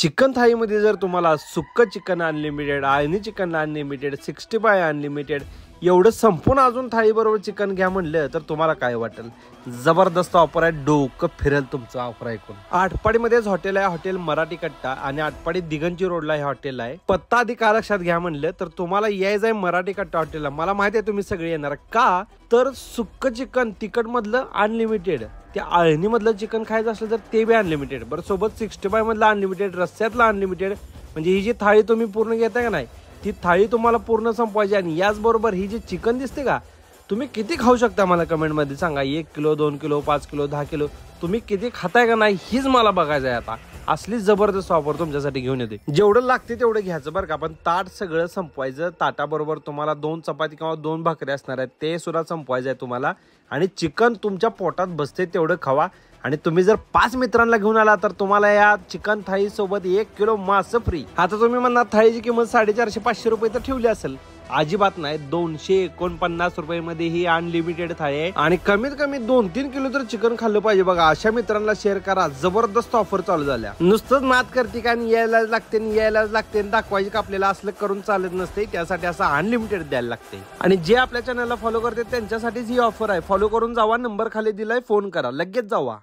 Chicken थाळीमध्ये जर तुम्हाला सुक्क चिकन अनलिमिटेड, आळणी चिकन अनलिमिटेड, 65 अनलिमिटेड एवढं संपूर्ण अजून थाळीबरोबर चिकन घ्या म्हणलं तर तुम्हाला काय वाटेल? जबरदस्त ऑफर आहे, डोकं फिरेल तुमचं ऑफर ऐकून। आटपाडीमध्येच हॉटेल आहे, हॉटेल मराठी कट्टा, आणि आटपाडी दिगंजी रोडला हे हॉटेल आहे। पत्ता अधिक लक्षात घ्या म्हणलं तर तुम्हाला यायचं आहे मराठी कट्टा हॉटेलला। मला माहिती आहे तुम्ही सगळे येणार का, तर सुक्क चिकन तिखट मधलं अनलिमिटेड, त्या आळणी मधलं चिकन खायचं असलं तर ते बी अनलिमिटेड, बरं सोबत 65 मधलं अनलिमिटेड, रस्स्यातलं अनलिमिटेड। म्हणजे ही जी थाळी तुम्ही पूर्ण घेताय का नाही, ती थाळी तुम्हाला पूर्ण संपवायची। आणि याचबरोबर ही जी चिकन दिसते का, तुम्ही किती खाऊ शकता मला कमेंट मध्ये सांगा। 1 किलो, 2 किलो, 5 किलो, 10 किलो तुम्ही किती खाताय का नाही हीच मला बघायचं आहे आता। असली जबरदस्त ऑफर तुमच्यासाठी घेऊन येते। जेवढं लागते तेवढं घ्यायचं बरं का, पण ताट सगळं संपवायचं। ताटाबरोबर तुम्हाला 2 चपाती किंवा 2 भाकरी असणार आहेत, ते सुद्धा संपवायचं आहे तुम्हाला। आणि चिकन तुमच्या पोटात बसते तेवढं खावा। आणि तुम्ही जर 5 मित्रांना घेऊन आला तर तुम्हाला या चिकन थाळी सोबत 1 किलो मांस फ्री। आता तुम्ही म्हणणार थाळीची किंमत 450-500 रुपये तर ठेवली असेल, अजिबात नाही। 249 रुपये मध्ये ही अनलिमिटेड थाळी आहे। आणि कमीत कमी 2-3 किलो तर चिकन खाल्लं पाहिजे बघा। अशा मित्रांना शेअर करा, जबरदस्त ऑफर चालू झाल्या। नुसतंच मात करते का यायलाच लागते दाखवायचे का आपल्याला, असलं करून चालत नसते। त्यासाठी असं अनलिमिटेड द्यायला लागते। आणि जे आपल्या चॅनलला फॉलो करते त्यांच्यासाठीच ही ऑफर आहे। फॉलो करून जावा, नंबर खाली दिलाय, फोन करा, लगेच जावा।